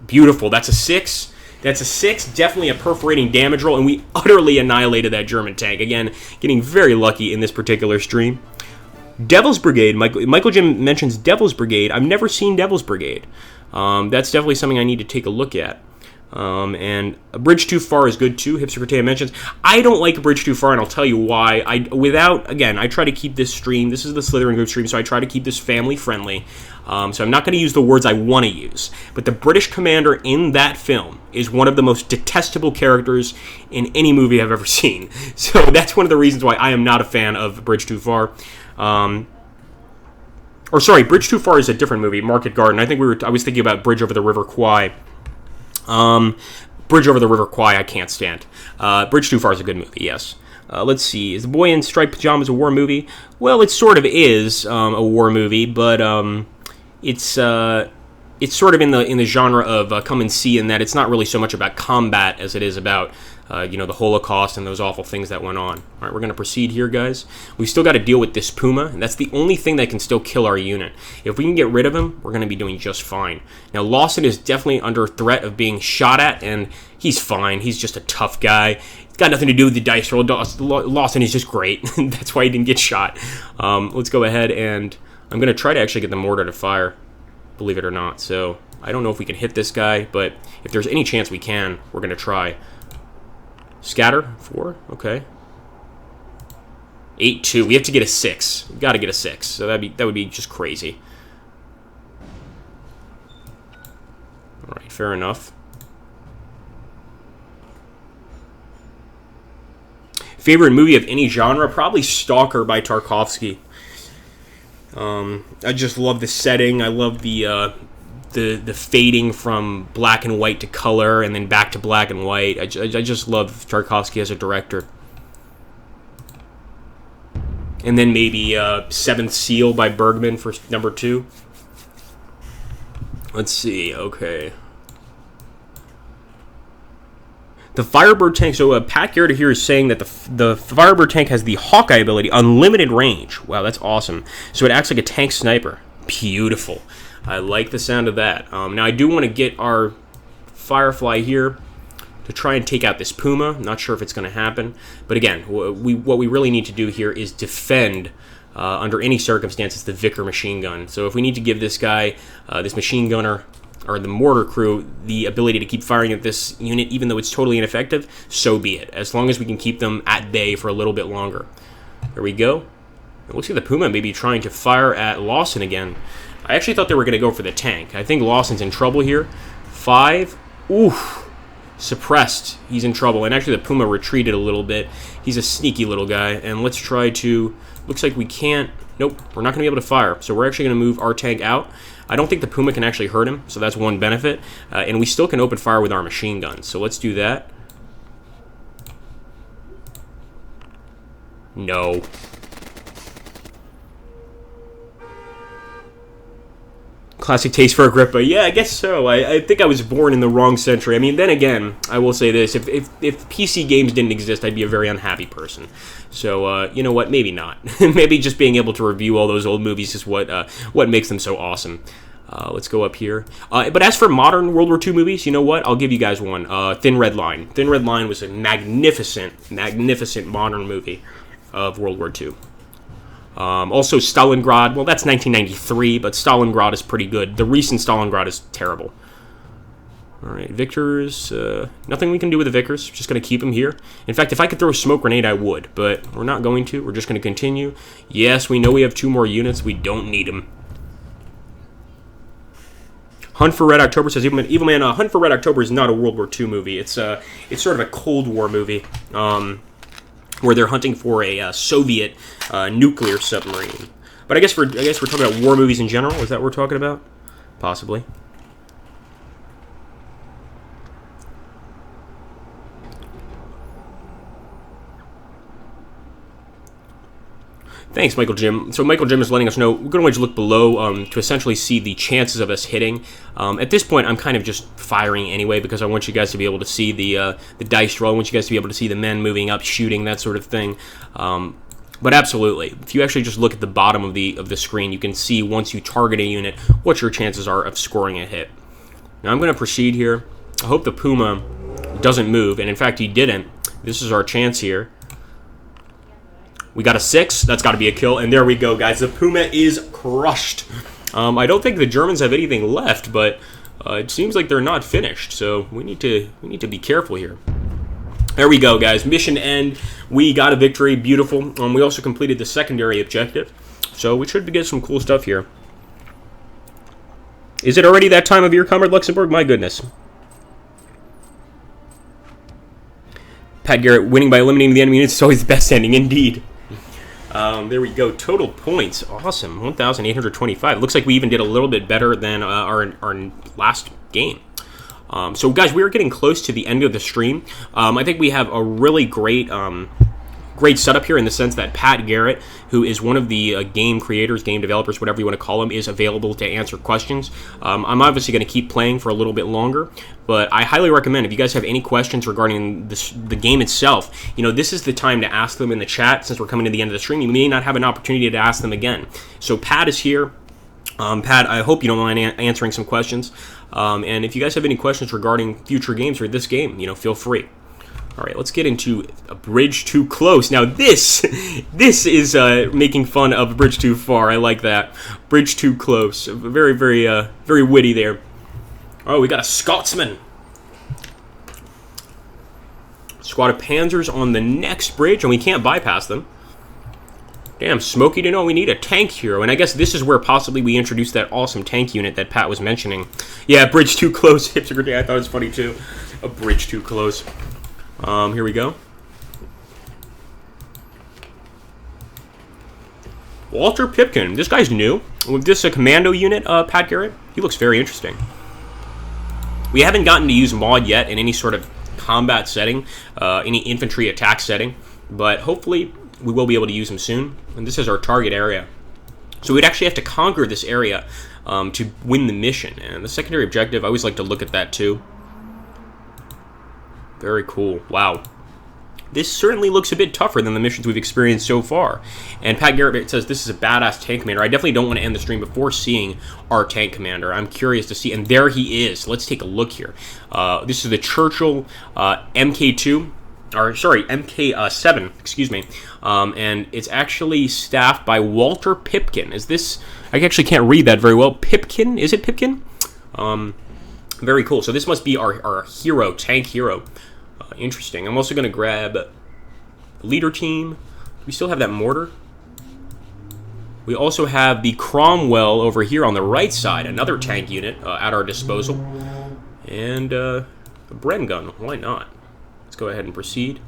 S1: Beautiful. That's a 6. That's a 6. Definitely a perforating damage roll, and we utterly annihilated that German tank. Again, getting very lucky in this particular stream. Devil's Brigade. Michael Jim mentions Devil's Brigade. I've never seen Devil's Brigade. That's definitely something I need to take a look at. And a bridge too far is good too. Hipster Cortea mentions. I don't like a bridge too far, and I'll tell you why. Again, I try to keep this stream. This is the Slytherin Group stream, so I try to keep this family friendly. So I'm not going to use the words I want to use. But the British commander in that film is one of the most detestable characters in any movie I've ever seen. So that's one of the reasons why I am not a fan of Bridge Too Far. Bridge Too Far is a different movie, Market Garden. I was thinking about Bridge Over the River Kwai. Bridge Over the River Kwai I can't stand. Bridge Too Far is a good movie, yes. Let's see. Is The Boy in Striped Pajamas a war movie? Well, it sort of is a war movie, but it's sort of in the genre of come and see, in that it's not really so much about combat as it is about the Holocaust and those awful things that went on. All right, we're going to proceed here, guys. We've still got to deal with this Puma, and that's the only thing that can still kill our unit. If we can get rid of him, we're going to be doing just fine. Now, Lawson is definitely under threat of being shot at, and he's fine. He's just a tough guy. It's got nothing to do with the dice roll. Lawson is just great. That's why he didn't get shot. Let's go ahead, and I'm going to try to actually get the mortar to fire, believe it or not. So I don't know if we can hit this guy, but if there's any chance we can, we're going to try. Scatter, 4, okay. 8-2, we have to get a 6. We've got to get a 6, so that would be just crazy. Alright, fair enough. Favorite movie of any genre? Probably Stalker by Tarkovsky. I just love the setting. I love the fading from black and white to color and then back to black and white. I just love Tarkovsky as a director. And then maybe Seventh Seal by Bergman for number 2. Let's see, okay. The Firebird tank, so Pat Garrett here is saying that the Firebird tank has the Hawkeye ability, unlimited range. Wow, that's awesome. So it acts like a tank sniper. Beautiful. I like the sound of that. Now, I do want to get our Firefly here to try and take out this Puma. I'm not sure if it's going to happen. But again, what we really need to do here is defend, under any circumstances, the Vicker machine gun. So if we need to give this guy, this machine gunner, or the mortar crew, the ability to keep firing at this unit, even though it's totally ineffective, so be it. As long as we can keep them at bay for a little bit longer. There we go. It looks like the Puma may be trying to fire at Lawson again. I actually thought they were going to go for the tank. I think Lawson's in trouble here. 5. Oof. Suppressed. He's in trouble. And actually the Puma retreated a little bit. He's a sneaky little guy. And let's try to... Looks like we can't... Nope. We're not going to be able to fire. So we're actually going to move our tank out. I don't think the Puma can actually hurt him. So that's one benefit. And we still can open fire with our machine guns. So let's do that. No. Classic taste for Agrippa. Yeah, I guess so. I think I was born in the wrong century. I mean, then again, I will say this. If PC games didn't exist, I'd be a very unhappy person. So, you know what? Maybe not. Maybe just being able to review all those old movies is what makes them so awesome. Let's go up here. But as for modern World War II movies, you know what? I'll give you guys one. Thin Red Line. Thin Red Line was a magnificent, magnificent modern movie of World War II. Also Stalingrad, well, that's 1993, but Stalingrad is pretty good. The recent Stalingrad is terrible. Alright, Vickers, nothing we can do with the Vickers. Just going to keep them here. In fact, if I could throw a smoke grenade, I would, but we're not going to. We're just going to continue. Yes, we know we have 2 more units. We don't need them. Hunt for Red October says, Evil Man, Hunt for Red October is not a World War II movie. It's sort of a Cold War movie. Where they're hunting for a Soviet nuclear submarine. But I guess we're talking about war movies in general. Is that what we're talking about? Possibly. Thanks, Michael Jim. So Michael Jim is letting us know we're going to just look below to essentially see the chances of us hitting. At this point, I'm kind of just firing anyway because I want you guys to be able to see the dice roll. I want you guys to be able to see the men moving up, shooting, that sort of thing. But absolutely, if you actually just look at the bottom of the screen, you can see once you target a unit what your chances are of scoring a hit. Now I'm going to proceed here. I hope the Puma doesn't move, and in fact he didn't. This is our chance here. We got a 6. That's got to be a kill. And there we go, guys. The Puma is crushed. I don't think the Germans have anything left, but it seems like they're not finished. So we need to be careful here. There we go, guys. Mission end. We got a victory. Beautiful. We also completed the secondary objective. So we should get some cool stuff here. Is it already that time of year, Comrade Luxembourg? My goodness. Pat Garrett winning by eliminating the enemy units is always the best ending, indeed. There we go. Total points. Awesome. 1,825. Looks like we even did a little bit better than our last game. So, guys, we are getting close to the end of the stream. I think we have a really great setup here in the sense that Pat Garrett, who is one of the game creators, game developers, whatever you want to call him, is available to answer questions. I'm obviously going to keep playing for a little bit longer, but I highly recommend if you guys have any questions regarding the game itself, this is the time to ask them in the chat. Since we're coming to the end of the stream, you may not have an opportunity to ask them again. So Pat is here. Pat, I hope you don't mind answering some questions. And if you guys have any questions regarding future games or this game, feel free. All right, let's get into a bridge too close. Now this is making fun of a bridge too far. I like that. Bridge too close. Very, very, very witty there. Oh, we got a Scotsman. Squad of Panzers on the next bridge, and we can't bypass them. Damn, Smokey didn't know we need a tank hero. And I guess this is where possibly we introduced that awesome tank unit that Pat was mentioning. Yeah, bridge too close. I thought it was funny too. A bridge too close. Here we go. Walter Pipkin. This guy's new. With this a commando unit, Pat Garrett, he looks very interesting. We haven't gotten to use mod yet in any sort of combat setting, any infantry attack setting, but hopefully we will be able to use him soon. And this is our target area. So we'd actually have to conquer this area to win the mission. And the secondary objective, I always like to look at that too. Very cool. Wow. This certainly looks a bit tougher than the missions we've experienced so far. And Pat Garrett says this is a badass tank commander. I definitely don't want to end the stream before seeing our tank commander. I'm curious to see. And there he is. Let's take a look here. This is the Churchill MK2. Or, sorry, MK7, excuse me. And it's actually staffed by Walter Pipkin. Is this... I actually can't read that very well. Pipkin? Is it Pipkin? Very cool. So this must be our hero, tank hero. Interesting. I'm also going to grab leader team. We still have that mortar. We also have the Cromwell over here on the right side, another tank unit at our disposal. And a Bren gun. Why not? Let's go ahead and proceed.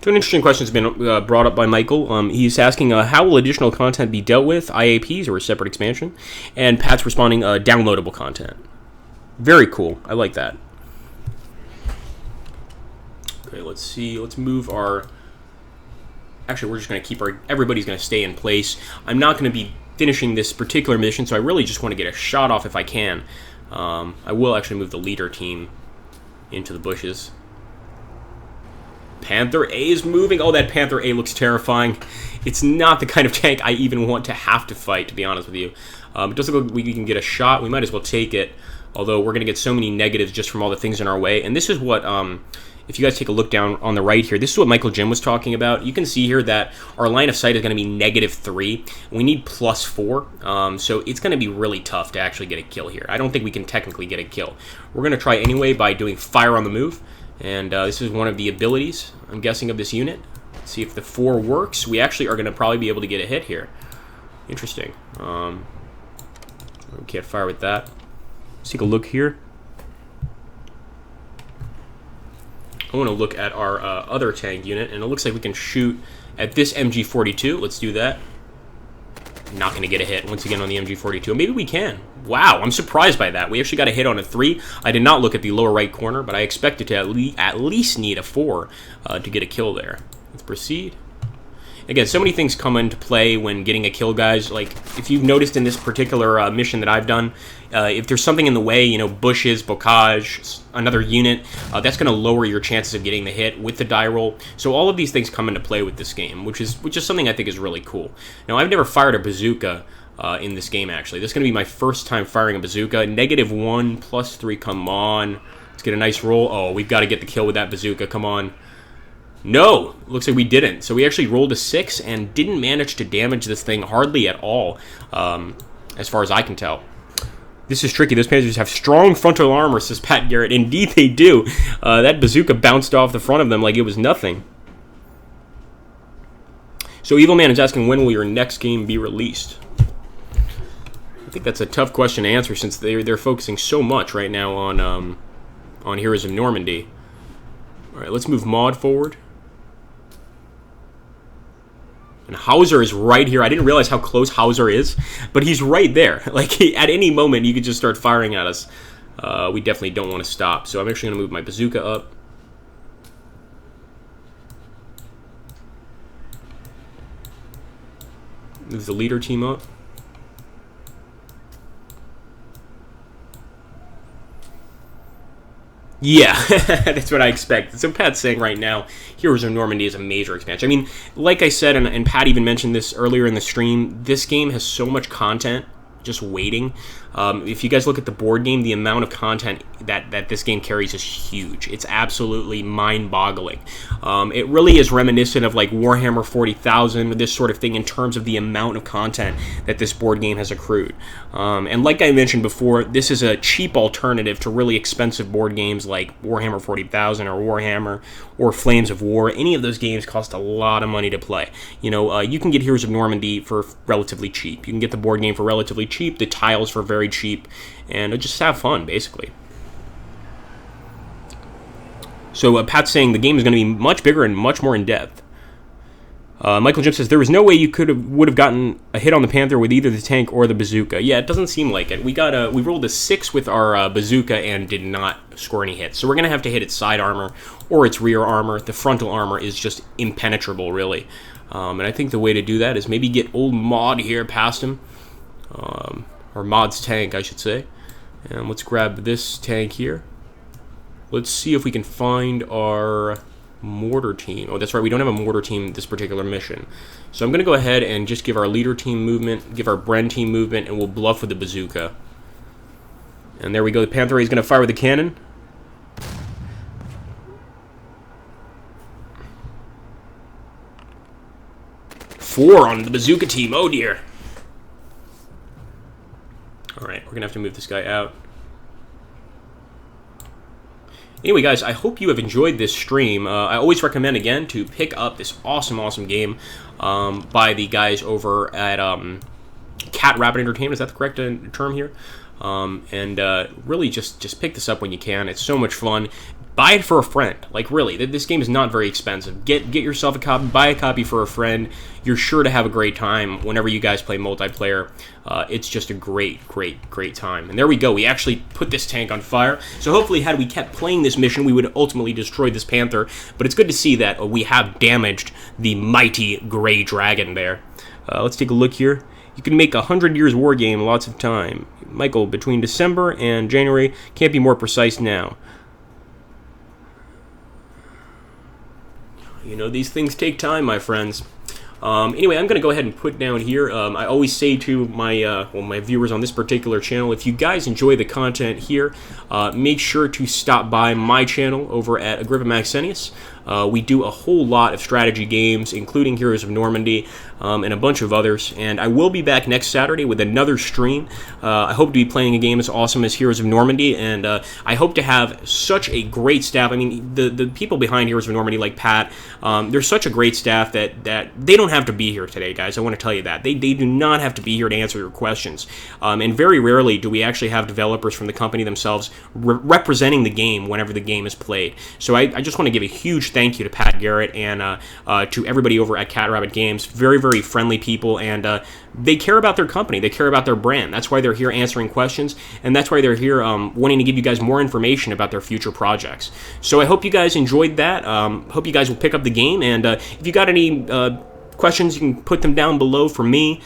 S1: So an interesting question has been brought up by Michael. He's asking, how will additional content be dealt with, IAPs or a separate expansion? And Pat's responding, downloadable content. Very cool. I like that. Okay, let's see. Let's move our... Actually, we're just going to keep our... Everybody's going to stay in place. I'm not going to be finishing this particular mission, so I really just want to get a shot off if I can. I will actually move the leader team into the bushes. Panther A is moving. Oh, that Panther A looks terrifying. It's not the kind of tank I even want to have to fight, to be honest with you. It doesn't look like we can get a shot. We might as well take it, although we're going to get so many negatives just from all the things in our way. And this is what, if you guys take a look down on the right here, this is what Michael Jim was talking about. You can see here that our line of sight is going to be -3. We need +4, so it's going to be really tough to actually get a kill here. I don't think we can technically get a kill. We're going to try anyway by doing fire on the move. And this is one of the abilities, I'm guessing, of this unit. Let's see if the 4 works. We actually are going to probably be able to get a hit here. Interesting. We can't fire with that. Let's take a look here. I want to look at our other tank unit, and it looks like we can shoot at this MG42. Let's do that. Not going to get a hit once again on the MG42. Maybe we can. Wow, I'm surprised by that. We actually got a hit on a 3. I did not look at the lower right corner, but I expected to at least need a 4 to get a kill there. Let's proceed. Again, so many things come into play when getting a kill, guys. Like, if you've noticed in this particular mission that I've done, if there's something in the way, you know, bushes, bocage, another unit, that's going to lower your chances of getting the hit with the die roll. So all of these things come into play with this game, which is something I think is really cool. Now, I've never fired a bazooka in this game, actually. This is going to be my first time firing a bazooka. -1, +3, come on. Let's get a nice roll. Oh, we've got to get the kill with that bazooka, come on. No! Looks like we didn't. So we actually rolled a 6 and didn't manage to damage this thing hardly at all, as far as I can tell. This is tricky. Those Panthers have strong frontal armor, says Pat Garrett. Indeed they do. That bazooka bounced off the front of them like it was nothing. So Evil Man is asking, when will your next game be released? I think that's a tough question to answer since they're focusing so much right now on Heroes of Normandy. All right, let's move Maud forward. And Hauser is right here. I didn't realize how close Hauser is, but he's right there. Like, at any moment, you could just start firing at us. We definitely don't want to stop. So I'm actually going to move my bazooka up. Move the leader team up. Yeah, that's what I expect. So Pat's saying right now, Heroes of Normandy is a major expansion. I mean, like I said, and Pat even mentioned this earlier in the stream, this game has so much content just waiting. If you guys look at the board game, the amount of content that this game carries is huge. It's absolutely mind-boggling. It really is reminiscent of like Warhammer 40,000, this sort of thing, in terms of the amount of content that this board game has accrued. And like I mentioned before, this is a cheap alternative to really expensive board games like Warhammer 40,000 or Warhammer or Flames of War. Any of those games cost a lot of money to play. You know, you can get Heroes of Normandy for relatively cheap. You can get the board game for relatively cheap, the tiles for very cheap, and just have fun, basically. So Pat's saying the game is going to be much bigger and much more in-depth. Michael Jim says, there was no way you would have gotten a hit on the Panther with either the tank or the bazooka. Yeah, it doesn't seem like it. We rolled a 6 with our bazooka and did not score any hits. So we're going to have to hit its side armor or its rear armor. The frontal armor is just impenetrable, really. And I think the way to do that is maybe get old Maud here past him. Or Maud's tank, I should say. And let's grab this tank here. Let's see if we can find our mortar team. Oh, that's right, we don't have a mortar team this particular mission. So I'm going to go ahead and just give our leader team movement, give our Bren team movement, and we'll bluff with the bazooka. And there we go. The Panther is going to fire with the cannon. Four on the bazooka team. Oh, dear. Alright, we're going to have to move this guy out. Anyway, guys, I hope you have enjoyed this stream. I always recommend, again, to pick up this awesome, awesome game by the guys over at Cat Rabbit Entertainment. Is that the correct term here? And really just pick this up when you can. It's so much fun. Buy it for a friend. Like, really, this game is not very expensive. Get yourself a copy. Buy a copy for a friend. You're sure to have a great time whenever you guys play multiplayer. It's just a great, great, great time. And there we go. We actually put this tank on fire. So hopefully, had we kept playing this mission, we would ultimately destroy this Panther. But it's good to see that we have damaged the mighty Gray Dragon there. Let's take a look here. You can make a 100 Years War game in lots of time. Michael, between December and January, can't be more precise now. You know, these things take time, my friends. Anyway, I'm going to go ahead and put down here. I always say to my viewers on this particular channel, if you guys enjoy the content here, make sure to stop by my channel over at Agrippa Maxenius. We do a whole lot of strategy games, including Heroes of Normandy, and a bunch of others. And I will be back next Saturday with another stream. I hope to be playing a game as awesome as Heroes of Normandy, and I hope to have such a great staff. I mean, the people behind Heroes of Normandy, like Pat, they're such a great staff that they don't have to be here today, guys. I want to tell you that. They do not have to be here to answer your questions. And very rarely do we actually have developers from the company themselves representing the game whenever the game is played. So I just want to give a huge thank you to Pat Garrett and to everybody over at Cat Rabbit Games. Very, very friendly people, and they care about their company. They care about their brand. That's why they're here answering questions, and that's why they're here wanting to give you guys more information about their future projects. So I hope you guys enjoyed that. Hope you guys will pick up the game, and if you got any questions, you can put them down below for me.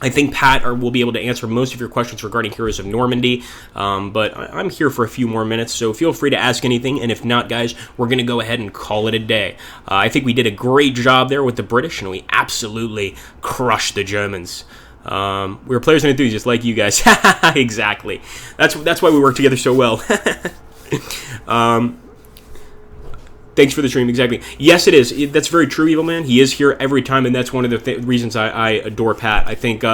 S1: I think Pat will be able to answer most of your questions regarding Heroes of Normandy, but I'm here for a few more minutes, so feel free to ask anything, and if not, guys, we're going to go ahead and call it a day. I think we did a great job there with the British, and we absolutely crushed the Germans. We were players and enthusiasts like you guys. Exactly. That's why we work together so well. Thanks for the stream, exactly. Yes, it is. That's very true, Evil Man. He is here every time, and that's one of the reasons I adore Pat. I think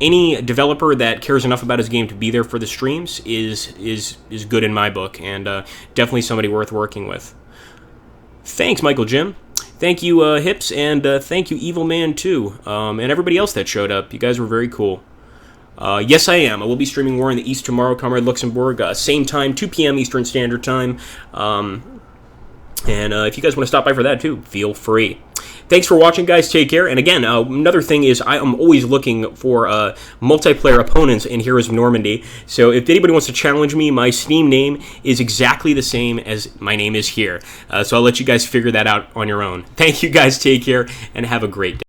S1: any developer that cares enough about his game to be there for the streams is good in my book, and definitely somebody worth working with. Thanks, Michael Jim. Thank you, Hips, and thank you, Evil Man, too, and everybody else that showed up. You guys were very cool. Yes, I am. I will be streaming War in the East tomorrow, Comrade Luxembourg. Same time, 2 p.m. Eastern Standard Time. And if you guys want to stop by for that too, feel free. Thanks for watching, guys. Take care. And again, another thing is I am always looking for multiplayer opponents in Heroes of Normandy. So if anybody wants to challenge me, my Steam name is exactly the same as my name is here. So I'll let you guys figure that out on your own. Thank you, guys. Take care, and have a great day.